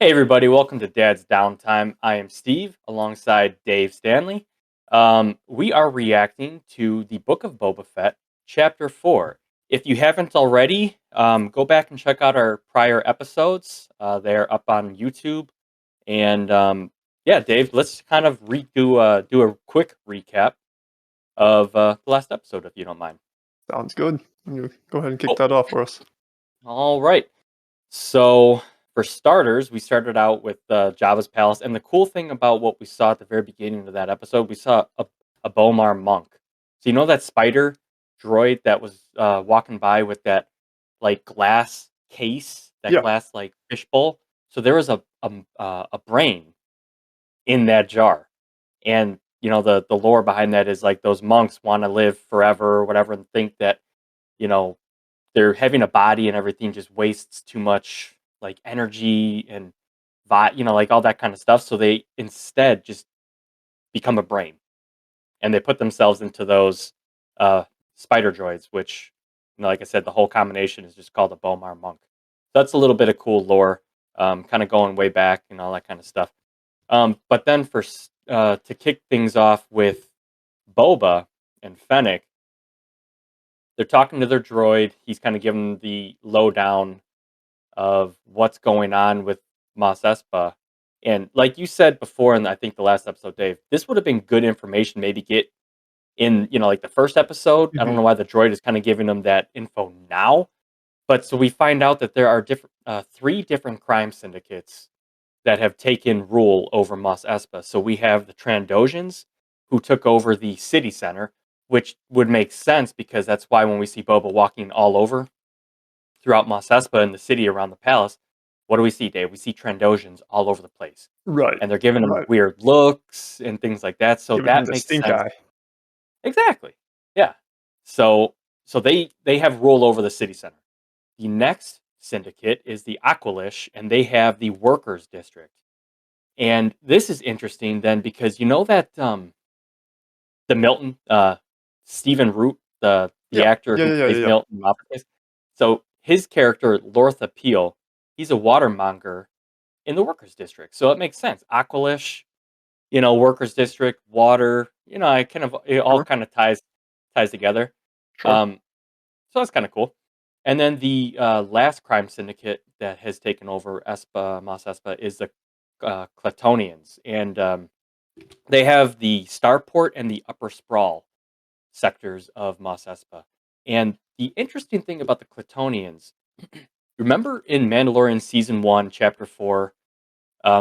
Hey everybody, welcome to Dad's Downtime. I am Steve alongside Dave Stanley. We are reacting to the Book of Boba Fett, Chapter 4. If you haven't already, go back and check out our prior episodes. They're up on YouTube. And yeah, Dave, let's kind of do a quick recap of the last episode, if you don't mind. Sounds good. You go ahead and kick Oh, that off for us. all right. So, for starters, we started out with Jabba's palace, and the cool thing about what we saw at the very beginning of that episode, we saw a Bomar monk. So you know that spider droid that was walking by with that like glass case, that Yeah. glass like fishbowl. So there was a brain in that jar, and you know the lore behind that is like those monks want to live forever or whatever, and think that you know they're having a body and everything just wastes too much like energy and like all that kind of stuff. So they instead just become a brain and they put themselves into those uh, spider droids, which like I said, the whole combination is just called a Bomar monk. So that's a little bit of cool lore, kind of going way back and all that kind of stuff. But then to kick things off with Boba and Fennec, they're talking to their droid. He's kind of giving the lowdown of what's going on with Mos Espa. And like you said before, in I think the last episode, Dave, this would have been good information. Maybe get in, like the first episode. I don't Mhm. know why the droid is kind of giving them that info now, but so we find out that there are three different crime syndicates that have taken rule over Mos Espa. So we have the Trandosians, who took over the city center, which would make sense because that's why when we see Boba walking all over throughout Mos Espa and the city around the palace, what do we see, Dave? We see Trandosians all over the place. Right. And they're giving him Right. weird looks and things like that. So Giving him that the makes stink sense. eye. Exactly. Yeah. So they have rule over the city center. The next syndicate is the Aqualish, and they have the workers district. And this is interesting then because you know that the Milton Stephen Root, the Yeah. actor Yeah, who yeah, yeah, plays yeah, yeah. Milton in Office. So his character Lortha Peel, he's a watermonger in the workers district. So it makes sense. Aqualish, workers district, water, I kind of it all Sure, kind of ties together. sure. Um, so that's kind of cool. And then the last crime syndicate that has taken over Mos Espa is the Cletonians, and they have the Starport and the Upper Sprawl sectors of Mos Espa. And the interesting thing about the Cletonians, remember in Mandalorian season 1, chapter 4,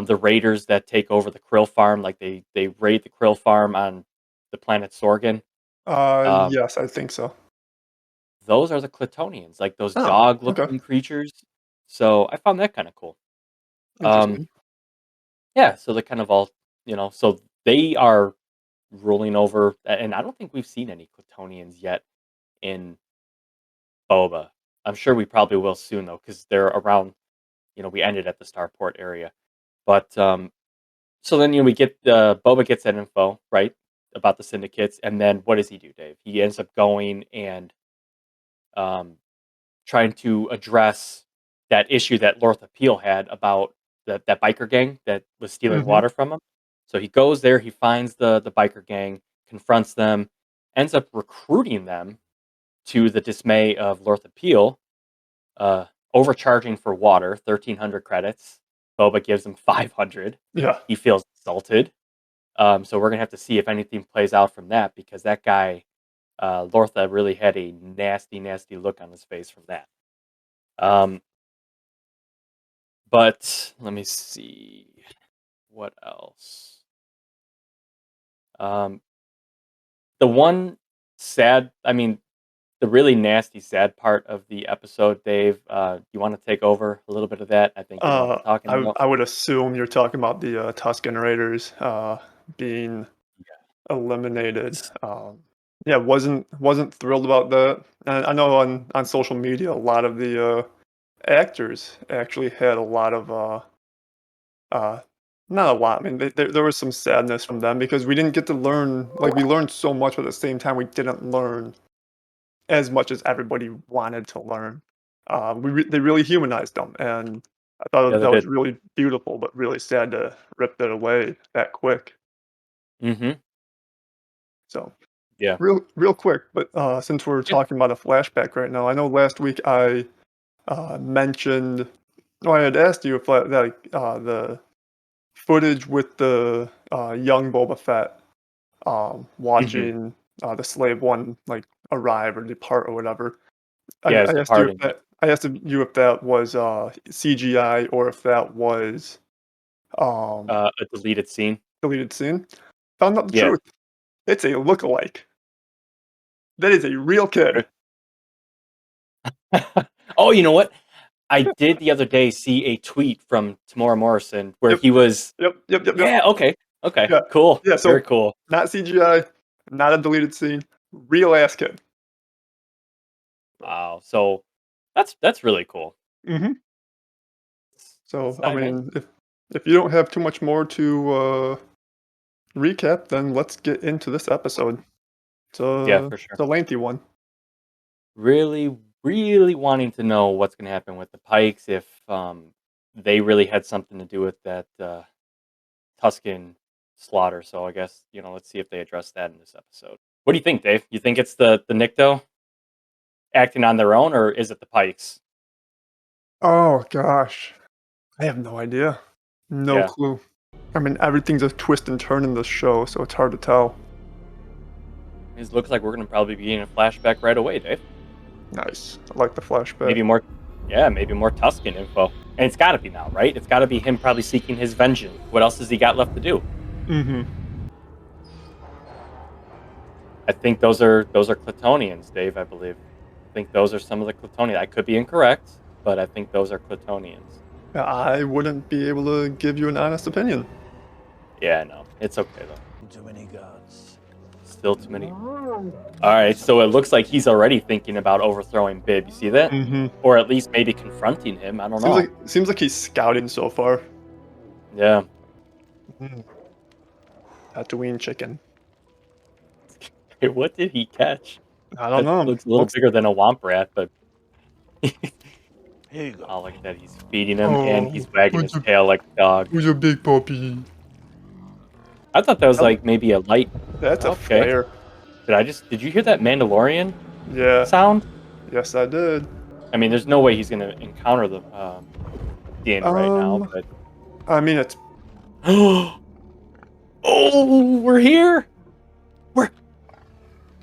the raiders that take over the krill farm, like they raid the krill farm on the planet Sorgan. Um, Yes, I think so. those are the Cletonians, like those Oh, okay. dog-looking creatures. So I found that kind of cool. Um, Interesting. yeah, so they kind of all, so they are ruling over, and I don't think we've seen any Cletonians yet in Boba. I'm sure we probably will soon though, because they're around. We ended at the Starport area, but so then we get Boba gets that info right about the syndicates, and then what does he do, Dave? He ends up going and um, trying to address that issue that Lortha Peel had about that biker gang that was stealing Mhm. water from him. So he goes there, he finds the biker gang, confronts them, ends up recruiting them to the dismay of Lortha Peel, uh, overcharging for water, 1,300 credits. Boba gives him 500. Yeah. He feels insulted. So we're gonna have to see if anything plays out from that because that guy, Lortha, really had a nasty, nasty look on his face from that. Um, but let me see what else. Um, the one I mean, the really nasty, sad part of the episode, Dave. You want to take over a little bit of that? I think you know what I'm talking I about. I would assume you're talking about the, Tusken Raiders, being eliminated. Yeah, wasn't thrilled about that. And I know on social media, a lot of the, actors actually had a lot of, Uh, not a lot. I mean, there was some sadness from them because we didn't get to learn. Like we learned so much, but at the same time, we didn't learn as much as everybody wanted to learn. They really humanized them, and I thought Yeah, they that was did. really beautiful, but really sad to rip that away that quick. Mhm. So, Yeah. real quick, but, since we're Yeah. talking about a flashback right now, I know last week I, mentioned I had asked you if, the footage with the, young Boba Fett, Mhm. watching, the slave one, like, arrive or depart or whatever. Yeah, it's departing, yep. I asked you if that was, CGI or if that was, um, A deleted scene. deleted scene. Found out the Yeah. truth. It's a lookalike. That is a real kid. Oh, you know what? I did the other day see a tweet from Tamora Morrison where Yep, he was yep. yeah, okay. Okay, Yeah. cool. Yeah, Very so, cool. not CGI, not a deleted scene, real ass kid. Wow. So, that's really cool. Mhm. That's So, I tight, man. mean, if you don't have too much more to, recap, then let's get into this episode. Yeah, for It's sure. a lengthy one. Really, really wanting to know what's gonna happen with the Pikes, if, they really had something to do with that, Tusken slaughter, so I guess, let's see if they address that in this episode. What do you think, Dave? You think it's the Nikto acting on their own, or is it the Pikes? Oh gosh. I have no idea. No Yeah. clue. I mean, everything's a twist and turn in this show, so it's hard to tell. It looks like we're gonna probably be in a flashback right away, Dave. Nice. I like the flashback. Maybe more yeah, maybe more Tusken info. And it's gotta be now, right? It's gotta be him probably seeking his vengeance. What else has he got left to do? Mhm. I think those are Clitonians, Dave, I believe. I think those are some of the Clitonians. I could be incorrect, but I think those are Clitonians. I wouldn't be able to give you an honest opinion. Yeah, no. It's okay though. Too many gods. Still too many. Alright, so it looks like he's already thinking about overthrowing Bib. You see that? Mhm. Or at least maybe confronting him. I don't know. Seems like he's scouting so far. Yeah. Mm. Tatooine chicken. Hey, what did he catch? I don't That know. looks a little bigger than a Womp Rat, but Here you go. I like that he's feeding him and Oh, he's wagging his tail like a dog. who's a big puppy? I thought that was Oh, like maybe a light. that's a Okay. flare. Did you hear that Mandalorian Yeah. sound? Yes, I did. I mean, there's no way he's gonna encounter the Din right now, Um, but I mean, it's oh, we're here. We're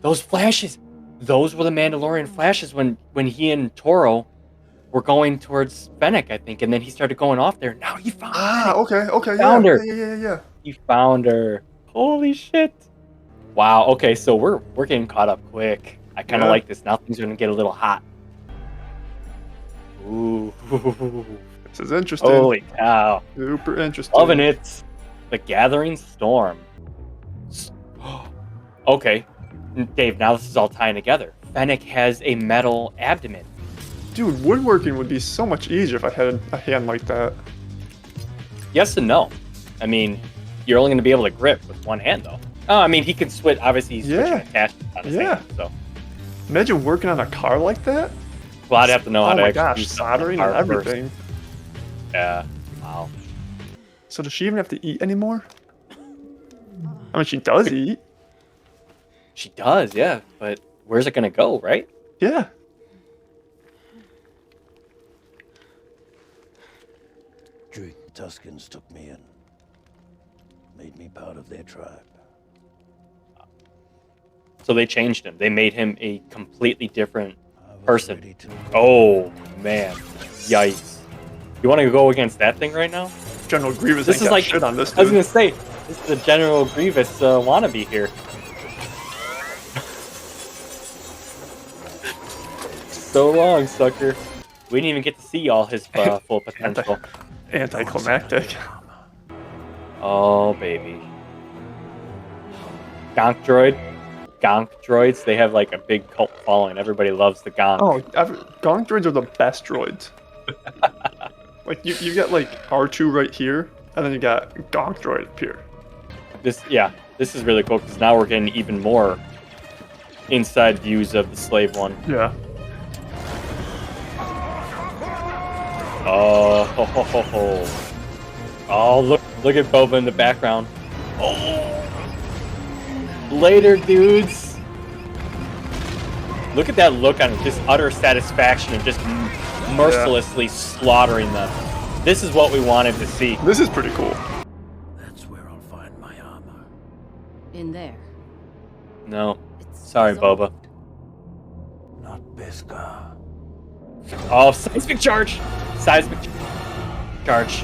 those flashes. Those were the Mandalorian flashes when he and Toro were going towards Fennec, I think, and then he started going off there. Now he found Fennec. okay, Found her. yeah. He found her. Holy shit! Wow. Okay, so we're getting caught up quick. I kind of Yeah. like this. Now things are gonna get a little hot. Ooh. This is interesting. Holy cow. Super interesting. Loving it. The Gathering Storm. Okay. Dave, now this is all tying together. Fennec has a metal abdomen. Dude, woodworking would be so much easier if I had a hand like that. Yes and no. I mean, you're only going to be able to grip with one hand, though. Oh, I mean, he can switch. Obviously, he's switching Yeah. attachments on his Yeah. hand, so. Imagine working on a car like that. Well, I'd have to know how Oh to my actually gosh, do something on the soldering and car first. everything. Yeah. Wow. So does she even have to eat anymore? I mean, she does eat. She does, yeah. But where's it going to go, right? Yeah. Drake Tuskens took me in. Made me part of their tribe. So they changed him. They made him a completely different I was person. ready to. Oh, man. Yikes. You want to go against that thing right now? General Grievous This ain't is got like, shit on this I was dude. going to say, this is the General Grievous wannabe here. So long, sucker. We didn't even get to see all his full potential. Anticlimactic. Oh, baby. Gonk droids, they have like a big cult following. Everybody loves the Gonk. Oh, Gonk droids are the best droids. Like you got like R2 right here, and then you got Gonk droid up here. This is really cool because now we're getting even more inside views of the slave one. Yeah. Oh, ho, ho, ho, ho. Oh, look at Boba in the background. Oh, later, dudes. Look at that look on him, just utter satisfaction and just mercilessly slaughtering them. This is what we wanted to see. This is pretty cool. That's where I'll find my armor. In there. No, It's sorry, dissolved. Boba. Not Beskar. Oh, seismic charge! Seismic charge.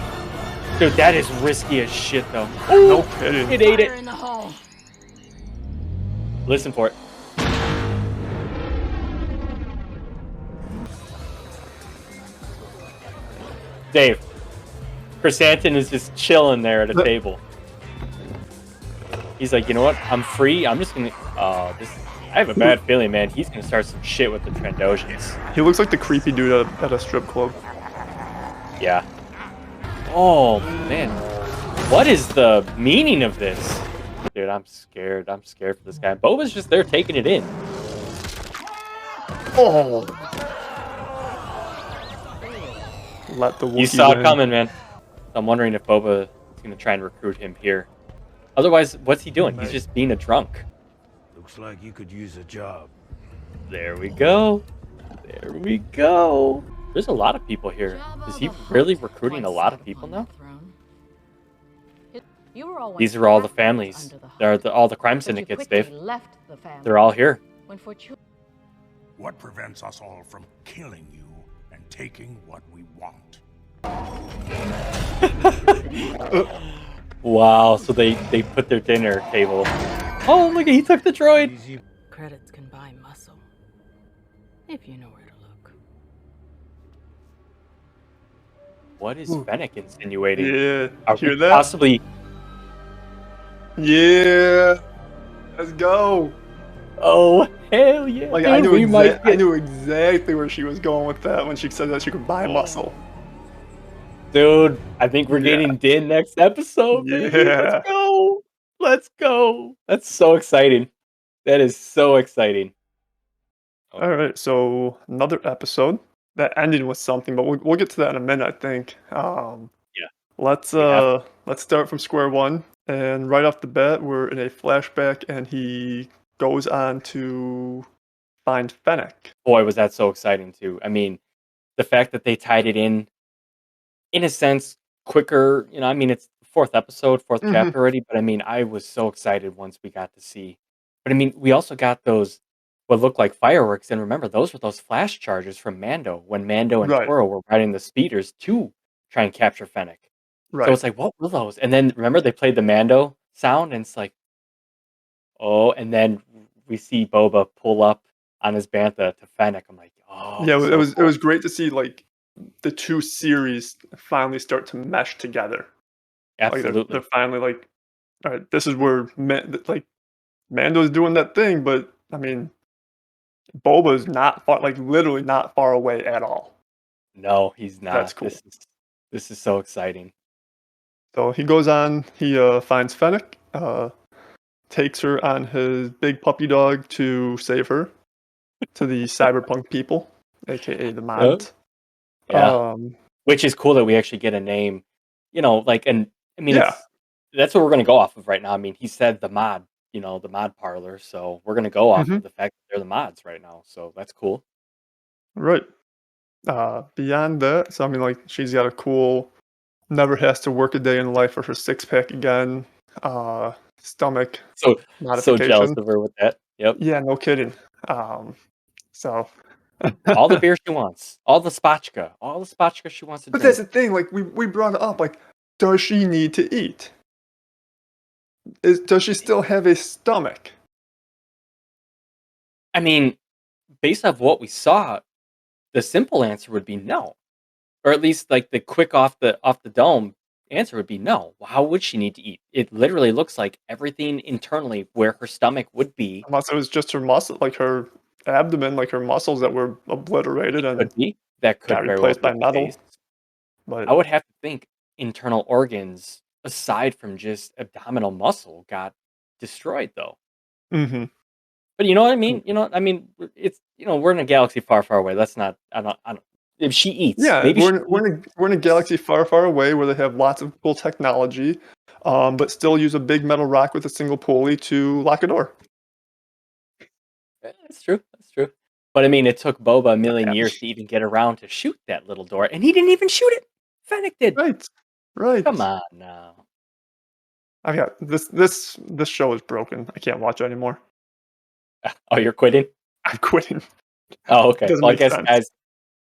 Dude, that is risky as shit, though. No kidding. It ate Fire it. in the hole. Listen for it. Dave, Chrysanthemum is just chilling there at a table. He's like, you know what? I'm free. I'm just gonna. I have a bad feeling, man. He's gonna start some shit with the Trandoshans. He looks like the creepy dude at a strip club. Yeah. Oh man, what is the meaning of this? Dude, I'm scared. I'm scared for this guy. Boba's just there taking it in. Oh. Let the You Wookiee saw it win. coming, man. I'm wondering if Boba is gonna try and recruit him here. Otherwise, what's he doing? He's just being a drunk. Looks like you could use a job. There we go. There we go. There's a lot of people here. Is he really recruiting a lot of people now? These are all the families. They're all the crime syndicates, Dave. They're all here. What prevents us all from killing you and taking what we want? Wow, so they put their dinner table. Oh, look, he took the droid. Credits can buy muscle. If you know where to look. What is Fennec insinuating? Yeah. Are Hear we that? possibly? Yeah. Let's go. Oh, hell yeah! Like dude, I we knew exactly where she was going with that when she said that she could buy muscle. Dude, I think we're Yeah. getting Din next episode, baby. Yeah. Let's go. Let's go. That's so exciting. That is so exciting. All right, so another episode that ended with something, but we'll get to that in a minute, I think. Yeah. Let's We have let's start from square one, and right off the bat, we're in a flashback, and he goes on to find Fennec. Boy, was that so exciting too. I mean, the fact that they tied it in a sense, quicker. You know, I mean, it's the fourth episode, fourth Mhm. chapter already. But I mean, I was so excited once we got to see. But I mean, we also got those what looked like fireworks, and remember, those were those flash charges from Mando when Mando and Right. Toro were riding the speeders to try and capture Fennec. So Right. it's like, what were those? And then remember they played the Mando sound, and it's like, oh, and then we see Boba pull up on his bantha to Fennec. I'm like, oh, Yeah, so it cool. was great to see like the two series finally start to mesh together. Like Absolutely. they're finally like, all right, this is where like Mando's doing that thing, but I mean, Boba's not far, like literally not far away at all. No, he's That's not. cool. This is so exciting. So he goes on, he finds Fennec, takes her on his big puppy dog to save her to the cyberpunk people, aka the mods. Yeah. Um, Which is cool that we actually get a name, you know, like, and I mean, Yeah. that's what we're going to go off of right now. I mean, he said the mod, you know, the mod parlor. So we're going to go off Mhm. of the fact that they're the mods right now. So that's cool. right. Beyond that, so I mean, like she's got a cool, never has to work a day in life for her six pack again. Stomach So jealous modification. of her with that. Yep. Yeah, no kidding. So All the beer she wants, all the spotchka she wants to But drink. that's the thing, like we brought it up, like, does she need to eat? Does she still have a stomach? I mean, based off what we saw, the simple answer would be no. Or at least like the quick off the dome answer would be no. How would she need to eat? It literally looks like everything internally where her stomach would be Unless it was just her muscle, like her abdomen, like her muscles that were obliterated and could be. That could got very well replaced be by the metal. case. But I would have to think internal organs aside from just abdominal muscle got destroyed though. mhm. But you know what I mean? You know, I mean, it's we're in a galaxy far, far away. Let's not. I don't. if she eats, Yeah, maybe she we're in a galaxy far, far away where they have lots of cool technology, but still use a big metal rock with a single pulley to lock a door. That's true. That's true. But I mean, it took Boba a million Yeah. years to even get around to shoot that little door, and he didn't even shoot it. Fennec did. Right. Right. Come on now. I got this show is broken. I can't watch it anymore. Oh, you're quitting? I'm quitting. Oh, okay. Doesn't Well, I make guess, sense. guys,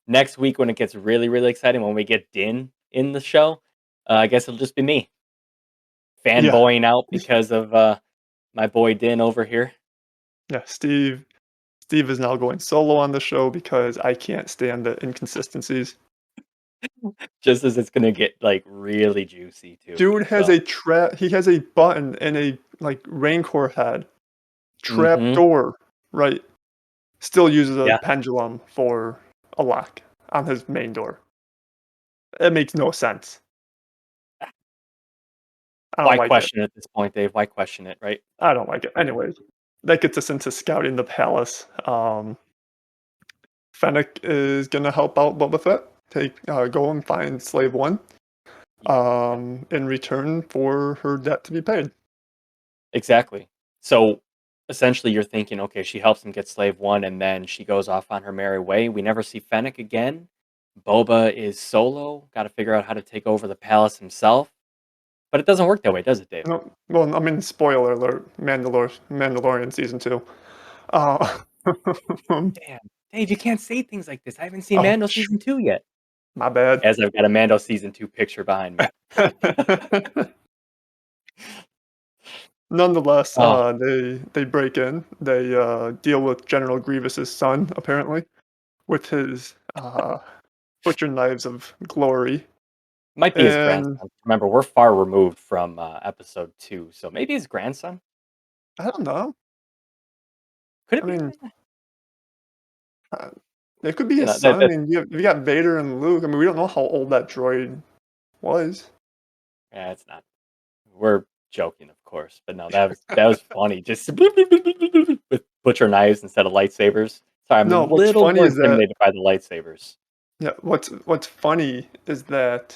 next week when it gets really, really exciting, when we get Din in the show, I guess it'll just be me Yeah. fanboying out because of my boy Din over here. Yeah. Steve is now going solo on the show because I can't stand the inconsistencies. Just as it's gonna get like really juicy too. Dude has So, a trap. He has a button and a like Rancor head trap hmm door. Right. Still uses a yeah. pendulum for a lock on his main door. It makes no sense. I don't Why like it. question it at this point, Dave? Why question it? Right? I don't like it. Anyways, that gets us into scouting the palace. Fennec is gonna help out Boba Fett. Go and find Slave One. Yeah. In return for her debt to be paid. Exactly. So essentially, you're thinking, okay, she helps him get Slave One, and then she goes off on her merry way. We never see Fennec again. Boba is solo. Got to figure out how to take over the palace himself. But it doesn't work that way, does it, Dave? No, well, I mean, spoiler alert: Mandalorian season 2. Uh, Damn, Dave, you can't say things like this. I haven't seen oh, Mando season 2 yet. my bad. As I've got a Mando season 2 picture behind me. Nonetheless, Oh, they break in. They deal with General Grievous's son, apparently, with his butcher knives of glory. might be his And grandson. Remember, we're far removed from episode 2, so maybe his grandson. I don't know. Could I it be? mean, uh, it could be You his know, son. I mean, you got Vader and Luke. I mean, we don't know how old that droid was. yeah, it's not. We're joking, of course, but no, that was funny. Just with butcher knives instead of lightsabers. Sorry, I'm a No, what's little funny more is that intimidated by the lightsabers. yeah, what's funny is that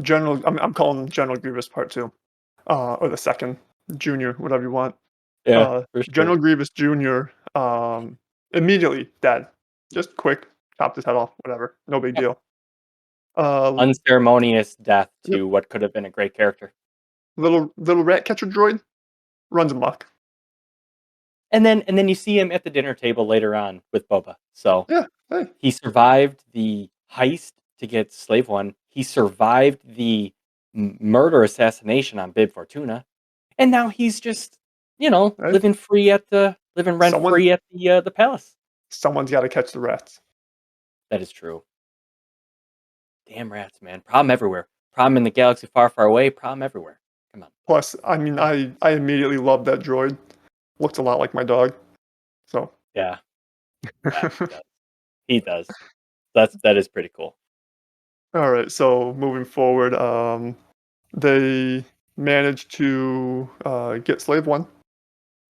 I'm calling him General Grievous Part 2, or the second Junior, whatever you want. Yeah, for sure. General Grievous Jr. Immediately dead, just quick, chopped his head off, whatever, no big Yep. deal. Uh, Unceremonious death yep, to what could have been a great character. little rat catcher droid runs amok. And then you see him at the dinner table later on with Boba. So Yeah, hey, he survived the heist to get Slave One. He survived the murder assassination on Bib Fortuna, and now he's just hey, living rent someone free at the palace. someone's got to catch the rats. That is true. Damn rats, man. Problem everywhere. Problem in the galaxy far, far away. Problem everywhere. Come on. Plus, I mean, I immediately loved that droid. Looks a lot like my dog. So, Yeah, yeah, he does. He does. That is pretty cool. all right. So moving forward, they managed to get Slave One,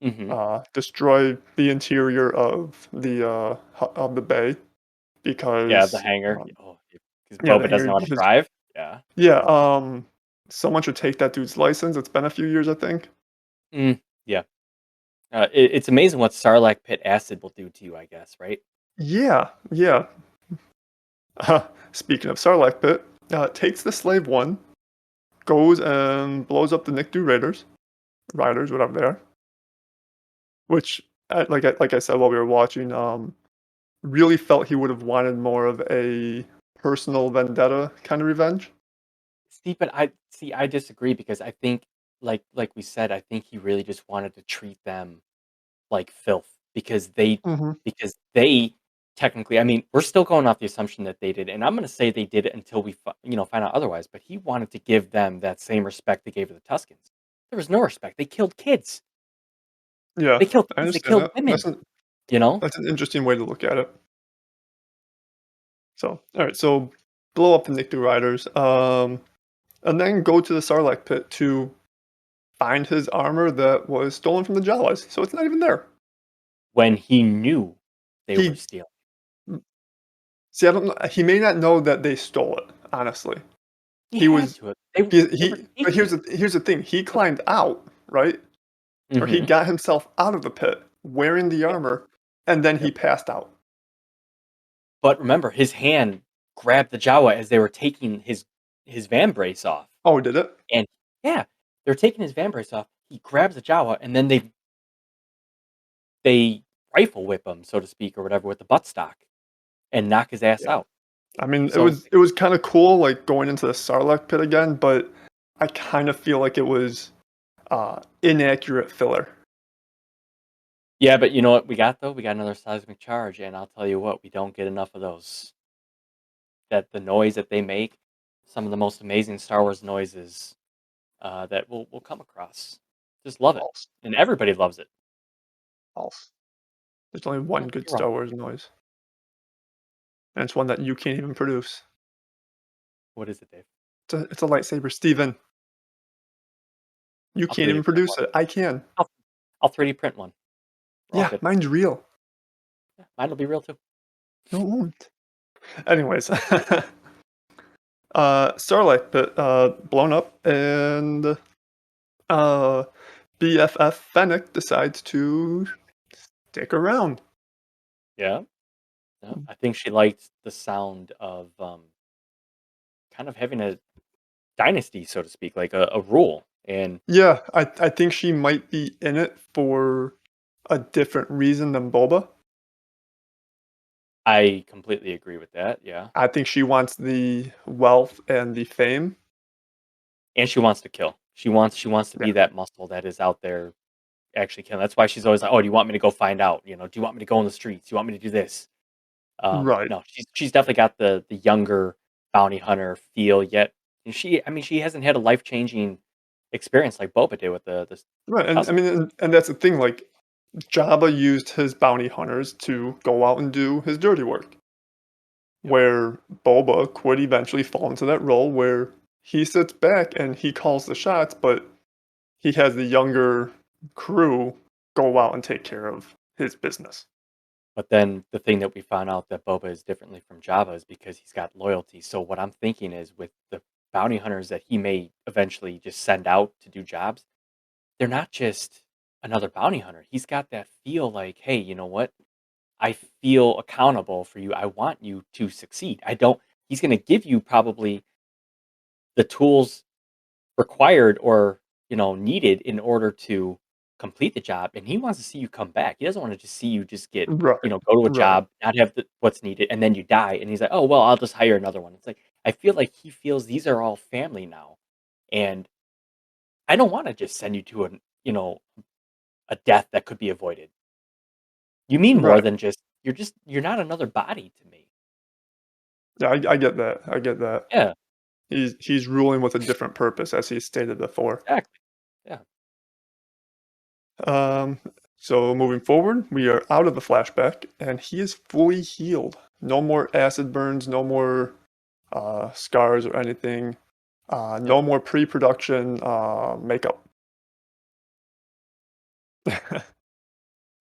Hmm. destroy the interior of the bay Yeah, the because hangar. Oh, because yeah, the Boba doesn't hangar know how to because drive. Yeah. yeah, someone should take that dude's license. It's been a few years, I think. Mm, yeah. It's amazing what Sarlacc pit acid will do to you. I guess, right? Yeah, yeah. Speaking of Sarlacc pit, takes the Slave One, goes and blows up the Nikdu riders, whatever they are. Which, like I said while we were watching, really felt he would have wanted more of a personal vendetta kind of revenge. I disagree because I think, like we said, I think he really just wanted to treat them like filth Mhm. because they technically. I mean, we're still going off the assumption that they did, and I'm going to say they did it until we find out otherwise. But he wanted to give them that same respect they gave to the Tuscans. There was no respect. They killed kids. Yeah, They killed I kids. They understand killed that. women. You know. That's an interesting way to look at it. So, all right, so blow up the Nikdu riders, and then go to the Sarlacc pit to find his armor that was stolen from the Jawas. So it's not even there. When he knew they were He stealing. See, I don't know. He may not know that they stole it. Honestly, He he had was. to have. They were He. But taking it. here's the thing. He climbed out, right? Or he Hmm. got himself out of the pit wearing the Yeah. armor, and then he Yep. passed out. But remember, his hand grabbed the Jawa as they were taking his van brace off, Oh, did it? and yeah, they're taking his van brace off. He grabs the Jawa, and then they rifle whip him, so to speak, or whatever, with the buttstock, and knock his ass Yeah. out. I mean, So it was kind of cool, like going into the Sarlacc pit again, but I kind of feel like it was inaccurate filler. yeah, but you know what we got though? We got another seismic charge, and I'll tell you what, we don't get enough of those. That the noise that they make, some of the most amazing Star Wars noises that we'll come across. Just love it, False. and everybody loves it. False. There's only one You're good wrong. Star Wars noise, and it's one that you can't even produce. What is it, Dave? It's a lightsaber, Steven. You I'll can't 3D even print produce one. it. I can. I'll 3D print one. We're all Yeah, good. mine's real. Yeah, mine will be real too. No, it won't. Anyways, Starlight pit blown up, and BFF Fennec decides to stick around. Yeah, yeah. I think she liked the sound of kind of having a dynasty, so to speak, like a rule. And Yeah, I think she might be in it for a different reason than Boba. I completely agree with that. Yeah, I think she wants the wealth and the fame. and she wants to kill. She wants to Yeah. be that muscle that is out there actually killing. That's why she's always like, "Oh, do you want me to go find out? Do you want me to go in the streets? Do you want me to do this?" Right. No, she's definitely got the younger bounty hunter feel. Yet, and I mean, she hasn't had a life changing experience like Boba did with the Right. And I Tusken. mean, and that's the thing. Like, Jabba used his bounty hunters to go out and do his dirty work. Yep. Where Boba could eventually fall into that role where he sits back and he calls the shots, but he has the younger crew go out and take care of his business. But then the thing that we found out that Boba is differently from Jabba is because he's got loyalty. So what I'm thinking is with the bounty hunters that he may eventually just send out to do jobs, they're not just another bounty hunter. He's got that feel like, hey, you know what? I feel accountable for you. I want you to succeed. I don't. He's going to give you probably the tools required or needed in order to complete the job, and he wants to see you come back. He doesn't want to just see you just get Right. go to a Right. job, not have what's needed, and then you die. And he's like, oh well, I'll just hire another one. It's like I feel like he feels these are all family now, and I don't want to just send you to a death that could be avoided. You mean more Right. than you're not another body to me. Yeah, I get that. I get that. Yeah, He's ruling with a different purpose, as he stated before. exactly. Yeah. Um, so moving forward, we are out of the flashback, and he is fully healed. No more acid burns, no more scars or anything. Yep. No more pre-production makeup.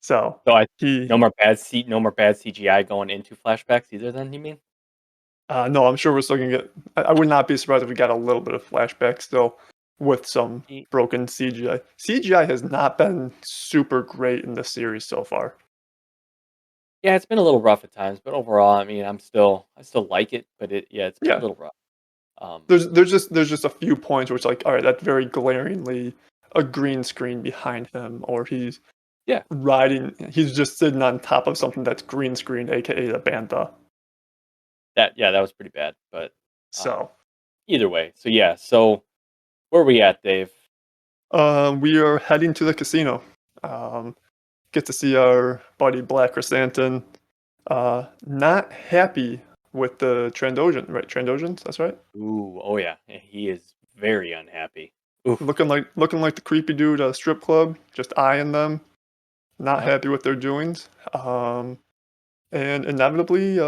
So So I he, no more bad CGI going into flashbacks either. Then you mean? no, I'm sure we're still gonna get. I would not be surprised if we got a little bit of flashback still with some broken CGI. CGI has not been super great in the series so far. Yeah, it's been a little rough at times, but overall, I mean, I still like it, but it's been a Yeah, little rough. Um, there's just a few points where it's like, all right, that's very glaringly a green screen behind him, or yeah, he's just sitting on top of something that's green screen, aka the bantha. that was pretty bad, but So either way, so yeah, so where are we at, Dave? we are heading to the casino. Get to see our buddy Black Chrysanthemum. Not happy with the Trandoshan, right? Trandoshans, that's right. Ooh, oh yeah, he is very unhappy. Oof. Looking like the creepy dude at a strip club, just eyeing them. Not Yep. happy with their doings. And inevitably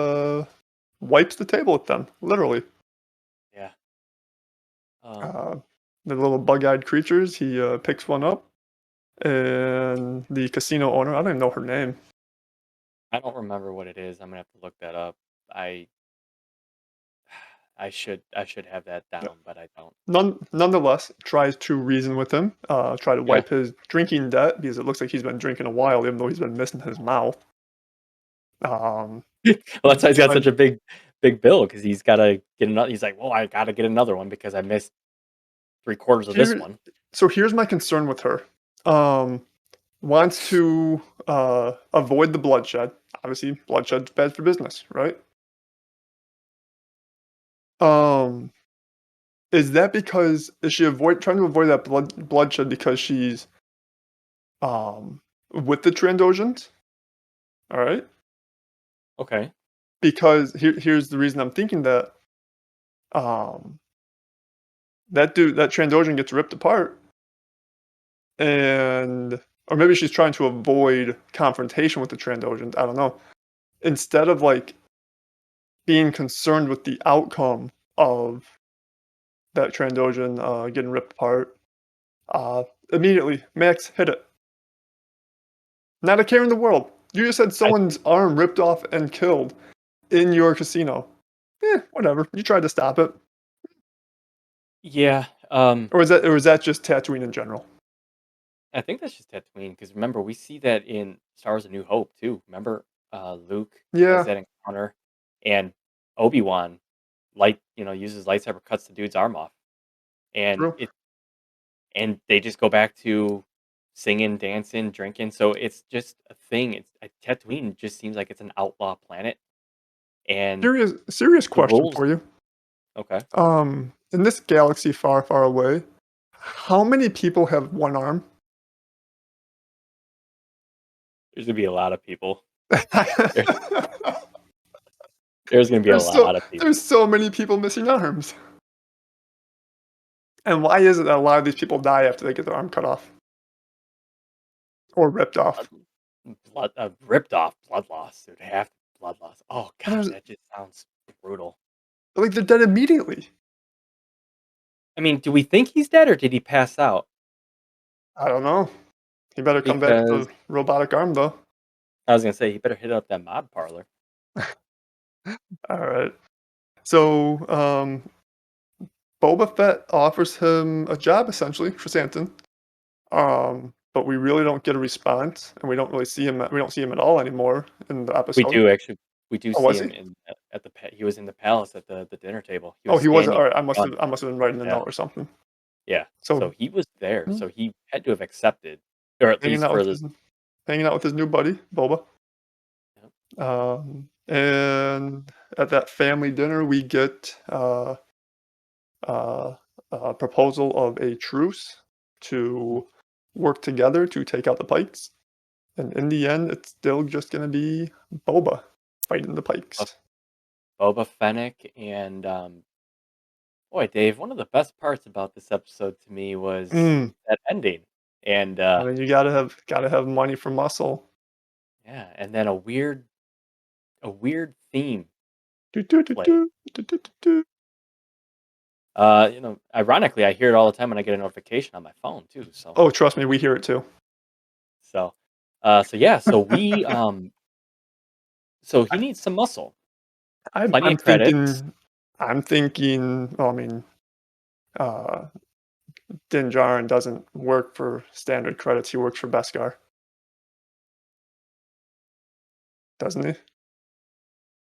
wipes the table with them, literally. Yeah. Uh, the little bug-eyed creatures. He picks one up, and the casino owner. I don't even know her name. I don't remember what it is. I'm gonna have to look that up. I should have that down, but I don't. Nonetheless, tries to reason with him, try to Yeah. wipe his drinking debt because it looks like he's been drinking a while, even though he's been missing his mouth. Um, Well, that's why he's got tried- such a big bill because he's got to get another. He's like, well, I got to get another one because I missed 3/4 of this Here- one. So here's my concern with her. Wants to avoid the bloodshed. Obviously, bloodshed's bad for business, right? Is that because is she trying to avoid that bloodshed because she's with the Trandosians? All right. Okay. Because here's the reason I'm thinking that um that Trandosian gets ripped apart, and or maybe she's trying to avoid confrontation with the Trandosians. I don't know. Instead of like being concerned with the outcome of that Trandosian getting ripped apart, immediately Max hit it. Not a care in the world. You just had someone's arm ripped off and killed in your casino. Whatever. You tried to stop it, Yeah. or was that just Tatooine in general? I think that's just Tatooine because remember we see that in Star Wars: A New Hope too. Remember, Luke has Yeah, that encounter, and Obi-Wan uses lightsaber, cuts the dude's arm off, and true. they just go back to singing, dancing, drinking. So it's just a thing. Tatooine just seems like it's an outlaw planet, and Serious the question rules. for you. Okay, In this galaxy far, far away, how many people have one arm? there's gonna be a lot of people. There- There's gonna be a lot of people. There's so many people missing arms. And why is it that a lot of these people die after they get their arm cut off or ripped off? Ripped off blood loss, dude. Half blood loss. Oh And god, that just sounds brutal. like they're dead immediately. I mean, do we think he's dead or did he pass out? I don't know. He better come back with Because a robotic arm though. I was gonna say he better hit up that mod parlor. All right. So, Boba Fett offers him a job essentially for Santon. But we really don't get a response, and we don't really see him. We don't see him at all anymore in the We episode. do actually. We do Oh, see was him he? at the he was in the palace at the dinner table. He Oh, was he was. standing. All right. on- I must have been writing a Yeah, note or something. yeah. So So he was there. hmm, So he had to have accepted, or at hanging least out for with the. his hanging out with his new buddy Boba. Yep. And at that family dinner, we get uh, a proposal of a truce to work together to take out the Pikes. And in the end, it's still just going to be Boba fighting the Pikes. Boba Fennec and boy, Dave. One of the best parts about this episode to me was Mm. that ending, and I mean, you gotta have money for muscle. yeah, and then a weird theme Do, do, do, played. do, do, do, do, do. Ironically, I hear it all the time when I get a notification on my phone too. So, Oh, trust me, we hear it too. so, so yeah, so he needs some muscle. I'm, Plenty I'm of credits. thinking, I'm thinking. Well, I mean, uh, Din Djarin doesn't work for standard credits. He works for Beskar, doesn't he?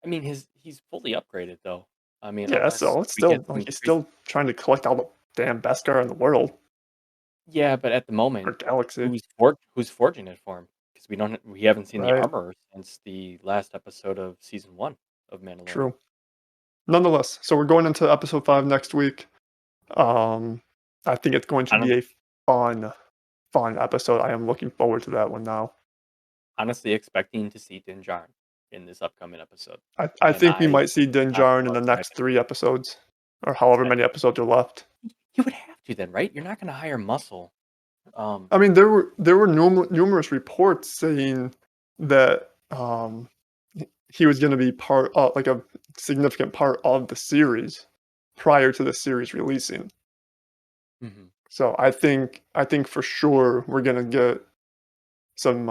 I mean, he's fully upgraded though. I mean, Yeah. unless So it's we get still some like he's increase. still trying to collect all the damn Beskar in the world Yeah, but at the or moment, galaxy, who's forging it for him? Because we haven't seen the right? armor since the last episode of season 1 of Mandalorian. True. Nonetheless, so we're going into episode 5 next week. Um, I think it's going to I don't be a fun episode. I am looking forward to that one now. honestly expecting to see Din Djarin in this upcoming episode, I and think we might see Din I'm Djarin in so the next excited. 3 episodes, or however I, many episodes are left. you would have to then, right? You're not going to hire muscle. I mean, there were numerous reports saying that he was going to be like a significant part of the series prior to the series releasing. Mhm. So I think for sure we're going to get some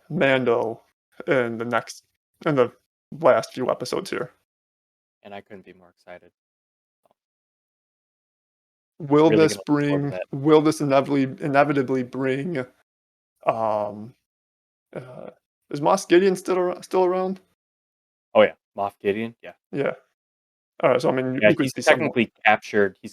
Mando in the last few episodes here. and I couldn't be more excited. Will Really this gonna look forward to bring? that. Will this inevitably bring? Um, uh, is Moss Gideon still around? Oh yeah, Moff Gideon. Yeah, Yeah. All right. So I mean, yeah. we could He's see some more. technically captured. He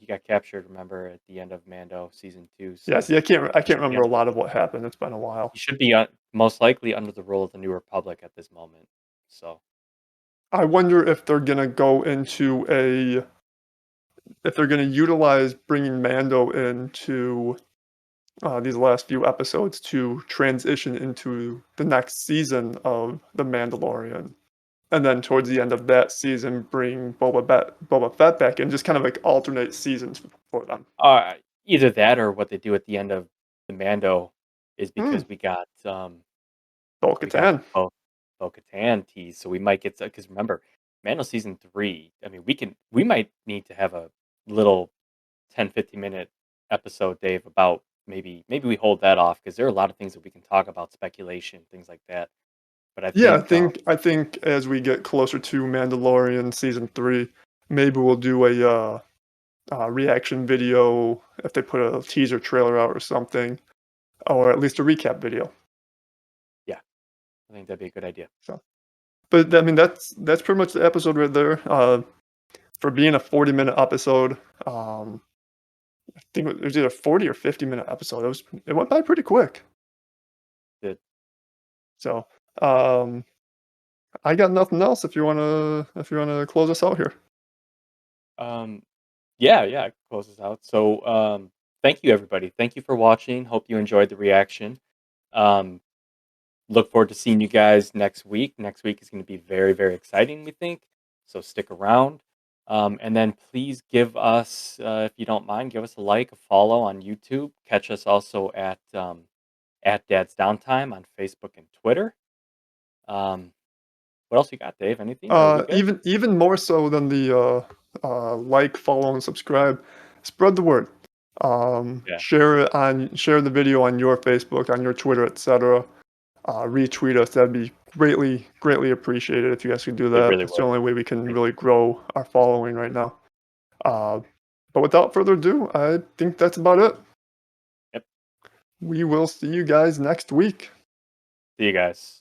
got captured. Remember at the end of Mando season 2. Yeah. So See, I he can't should be remember a under. lot of what happened. It's been a while. He should be most likely under the rule of the New Republic at this moment. So I wonder if they're gonna go into if they're gonna utilize bringing Mando into these last few episodes to transition into the next season of The Mandalorian. And then towards the end of that season, bring Boba Fett back in, just kind of like alternate seasons for them. either that or what they do at the end of the Mando is Hmm, because we got Bo-Katan. Bo Katan tease, so we might get because remember Mando season 3. I mean, we might need to have a little 10-15 minute episode, Dave, about maybe we hold that off because there are a lot of things that we can talk about, speculation, things like that. But I Yeah, think I think as we get closer to Mandalorian season 3, maybe we'll do a reaction video if they put a teaser trailer out or something, or at least a recap video. yeah, I think that'd be a good idea. So, but I mean that's pretty much the episode right there. For being a 40-minute episode, I think it was either a 40 or 50-minute episode. It went by pretty quick. Good. So, I got nothing else. If you wanna close us out here. Yeah, close this out. So, thank you everybody. Thank you for watching. Hope you enjoyed the reaction. Um, look forward to seeing you guys next week. Next week is going to be very, very exciting, we think. So stick around. And then please give us, if you don't mind, give us a like, a follow on YouTube. Catch us also at Dad's Downtime on Facebook and Twitter. What else you got, Dave? Anything? Or are we good? Even more so than the like, follow, and subscribe, spread the word. Yeah, Share the video on your Facebook, on your Twitter, etc. Retweet us. That'd be greatly appreciated if you guys could do it that. really It's the would. only way we can Thank really grow our following right now. Uh, but without further ado, I think that's about it. Yep. We will see you guys next week. See you guys.